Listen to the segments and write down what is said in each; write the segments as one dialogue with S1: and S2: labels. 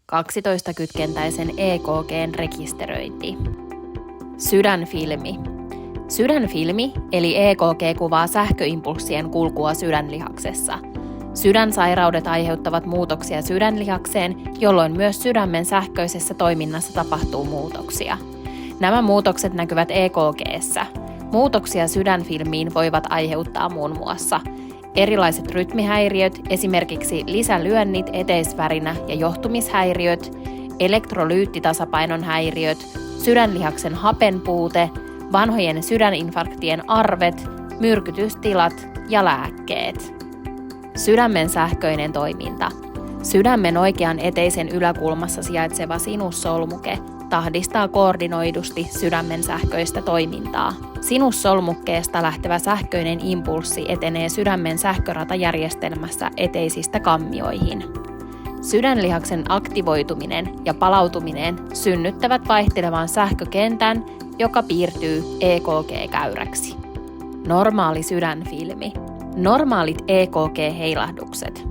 S1: 12-kytkentäisen EKG:n rekisteröinti. Sydänfilmi. Sydänfilmi eli EKG kuvaa sähköimpulssien kulkua sydänlihaksessa. Sydänsairaudet aiheuttavat muutoksia sydänlihakseen, jolloin myös sydämen sähköisessä toiminnassa tapahtuu muutoksia. Nämä muutokset näkyvät EKG:ssä. Muutoksia sydänfilmiin voivat aiheuttaa muun muassa erilaiset rytmihäiriöt, esimerkiksi lisälyönnit, eteisvärinä ja johtumishäiriöt, elektrolyyttitasapainon häiriöt, sydänlihaksen hapenpuute, vanhojen sydäninfarktien arvet, myrkytystilat ja lääkkeet. Sydämen sähköinen toiminta. Sydämen oikean eteisen yläkulmassa sijaitseva sinussolmuke tahdistaa koordinoidusti sydämen sähköistä toimintaa. Sinussolmukkeesta lähtevä sähköinen impulssi etenee sydämen sähköratajärjestelmässä eteisistä kammioihin. Sydänlihaksen aktivoituminen ja palautuminen synnyttävät vaihtelevan sähkökentän, joka piirtyy EKG-käyräksi. Normaali sydänfilmi. Normaalit EKG-heilahdukset.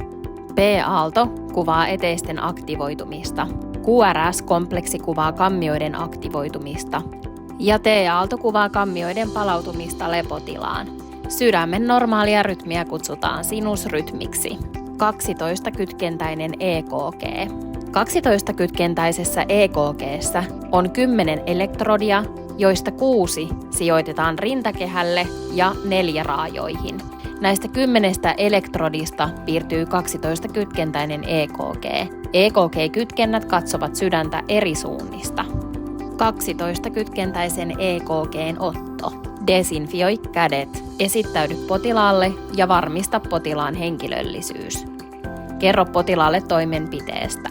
S1: P-aalto kuvaa eteisten aktivoitumista. QRS-kompleksi kuvaa kammioiden aktivoitumista. Ja T-aalto kuvaa kammioiden palautumista lepotilaan. Sydämen normaalia rytmiä kutsutaan sinusrytmiksi. 12-kytkentäinen EKG. 12-kytkentäisessä EKG:ssä on 10 elektrodia, joista 6 sijoitetaan rintakehälle ja 4 raajoihin. Näistä 10 elektrodista piirtyy 12-kytkentäinen EKG. EKG-kytkennät katsovat sydäntä eri suunnista. 12-kytkentäisen EKG:n otto. Desinfioi kädet. Esittäydy potilaalle ja varmista potilaan henkilöllisyys. Kerro potilaalle toimenpiteestä.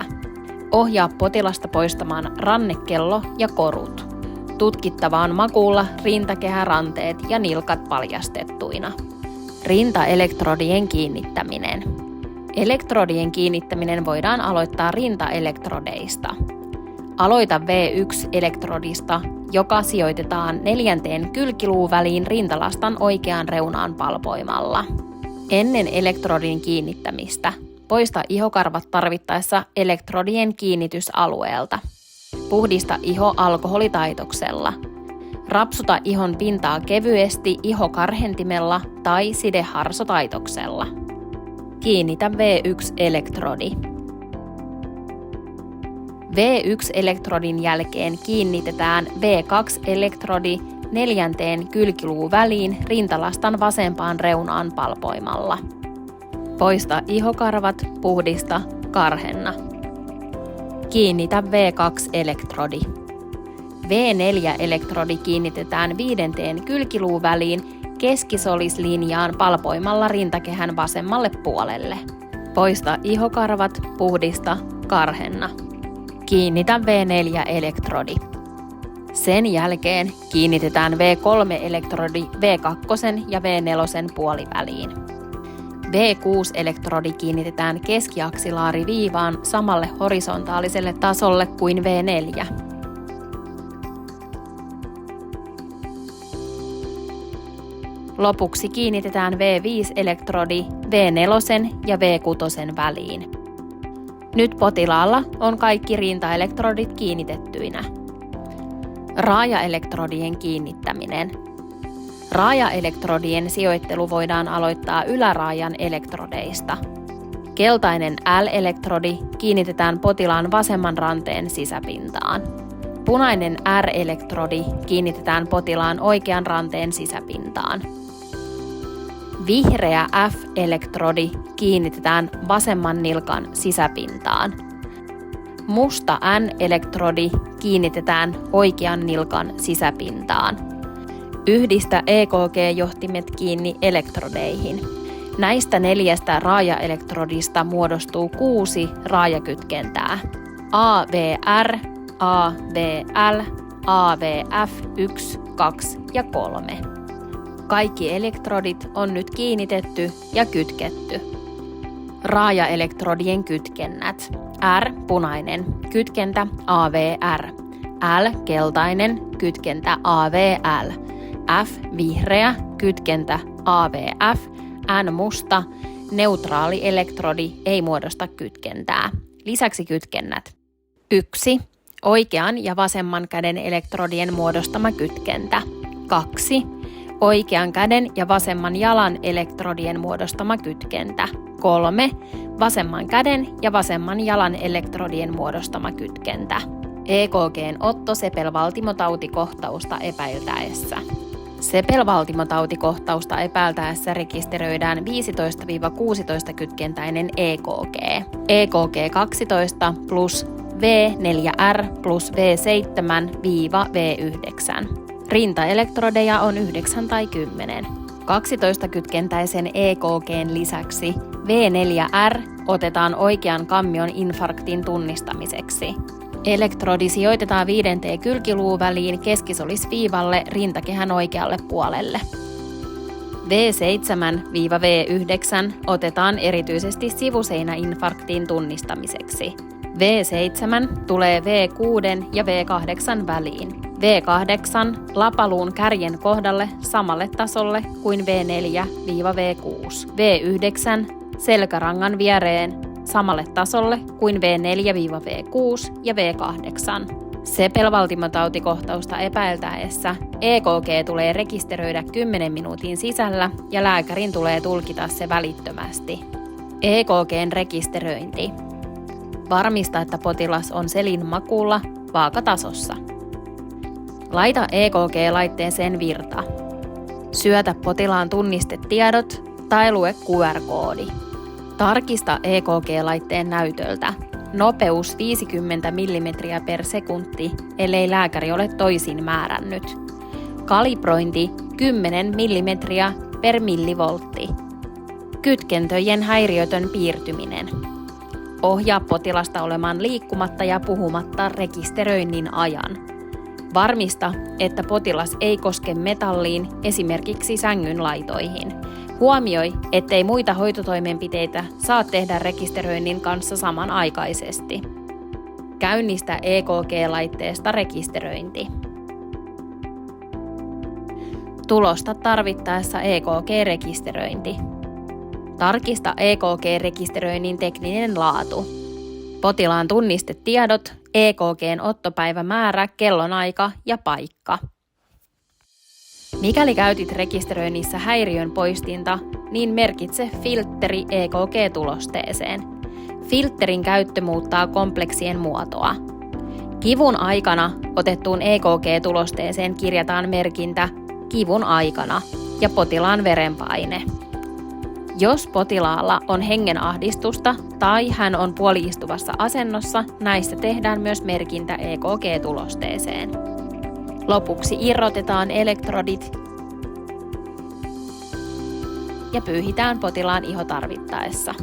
S1: Ohjaa potilasta poistamaan rannekello ja korut. Tutkittava on makuulla rintakehäranteet ja nilkat paljastettuina. Rintaelektrodien kiinnittäminen. Elektrodien kiinnittäminen voidaan aloittaa rintaelektrodeista. Aloita V1-elektrodista, joka sijoitetaan 4. kylkiluuväliin rintalastan oikeaan reunaan palpoimalla. Ennen elektrodin kiinnittämistä poista ihokarvat tarvittaessa elektrodien kiinnitysalueelta. Puhdista iho alkoholitaitoksella. Rapsuta ihon pintaa kevyesti ihokarhentimella tai sideharsotaitoksella. Kiinnitä V1-elektrodi. V1-elektrodin jälkeen kiinnitetään V2-elektrodi 4. kylkiluuväliin rintalastan vasempaan reunaan palpoimalla. Poista ihokarvat, puhdista, karhenna. Kiinnitä V2-elektrodi. V4-elektrodi kiinnitetään 5. kylkiluuväliin keskisolislinjaan palpoimalla rintakehän vasemmalle puolelle. Poista ihokarvat, puhdista, karhenna. Kiinnitä V4-elektrodi. Sen jälkeen kiinnitetään V3-elektrodi V2 ja V4 puoliväliin. V6-elektrodi kiinnitetään keskiaksilaariviivaan samalle horisontaaliselle tasolle kuin V4. Lopuksi kiinnitetään V5-elektrodi V4 ja V6 väliin. Nyt potilaalla on kaikki rintaelektrodit kiinnitettyinä. Raajaelektrodien kiinnittäminen. Raajaelektrodien sijoittelu voidaan aloittaa yläraajan elektrodeista. Keltainen L-elektrodi kiinnitetään potilaan vasemman ranteen sisäpintaan. Punainen R-elektrodi kiinnitetään potilaan oikean ranteen sisäpintaan. Vihreä F-elektrodi kiinnitetään vasemman nilkan sisäpintaan. Musta N-elektrodi kiinnitetään oikean nilkan sisäpintaan. Yhdistä EKG-johtimet kiinni elektrodeihin. Näistä 4 raajaelektrodista muodostuu 6 raajakytkentää. AVR, AVL, AVF 1, 2 ja 3. Kaikki elektrodit on nyt kiinnitetty ja kytketty. Raajaelektrodien kytkennät. R punainen, kytkentä AVR. L keltainen, kytkentä AVL. F vihreä, kytkentä AVF. N musta, neutraali elektrodi ei muodosta kytkentää. Lisäksi kytkennät. 1. Oikean ja vasemman käden elektrodien muodostama kytkentä. 2. Oikean käden ja vasemman jalan elektrodien muodostama kytkentä. 3. Vasemman käden ja vasemman jalan elektrodien muodostama kytkentä. EKG:n otto sepelvaltimotautikohtausta epäiltäessä. Sepelvaltimotautikohtausta epäiltäessä rekisteröidään 15-16-kytkentäinen EKG. EKG 12 plus V4R plus V7-V9. Rintaelektrodeja on 9 tai 10. 12-kytkentäisen EKG:n lisäksi V4R otetaan oikean kammion infarktin tunnistamiseksi. Elektrodi sijoitetaan 5. kylkiluuväliin keskisolisviivalle rintakehän oikealle puolelle. V7-V9 otetaan erityisesti sivuseinäinfarktin tunnistamiseksi. V7 tulee V6 ja V8 väliin. V8 lapaluun kärjen kohdalle samalle tasolle kuin V4-V6. V9 selkärangan viereen samalle tasolle kuin V4-V6 ja V8. Sepelvaltimotautikohtausta epäiltäessä EKG tulee rekisteröidä 10 minuutin sisällä ja lääkärin tulee tulkita se välittömästi. EKG:n rekisteröinti. Varmista, että potilas on selinmakuulla vaakatasossa. Laita EKG-laitteeseen virta. Syötä potilaan tunnistetiedot tai lue QR-koodi. Tarkista EKG-laitteen näytöltä. Nopeus 50 mm per sekunti, ellei lääkäri ole toisin määrännyt. Kalibrointi 10 mm per millivoltti. Kytkentöjen häiriötön piirtyminen. Ohjaa potilasta olemaan liikkumatta ja puhumatta rekisteröinnin ajan. Varmista, että potilas ei koske metalliin, esimerkiksi sängyn laitoihin. Huomioi, ettei muita hoitotoimenpiteitä saa tehdä rekisteröinnin kanssa samanaikaisesti. Käynnistä EKG-laitteesta rekisteröinti. Tulosta tarvittaessa EKG-rekisteröinti. Tarkista EKG-rekisteröinnin tekninen laatu. Potilaan tunnistetiedot, EKG:n ottopäivämäärä, kellonaika ja paikka. Mikäli käytit rekisteröinnissä häiriön poistinta, niin merkitse filtteri EKG-tulosteeseen. Filterin käyttö muuttaa kompleksien muotoa. Kivun aikana otettuun EKG-tulosteeseen kirjataan merkintä kivun aikana ja potilaan verenpaine. Jos potilaalla on hengenahdistusta tai hän on puoliistuvassa asennossa, näissä tehdään myös merkintä EKG-tulosteeseen. Lopuksi irrotetaan elektrodit ja pyyhitään potilaan iho tarvittaessa.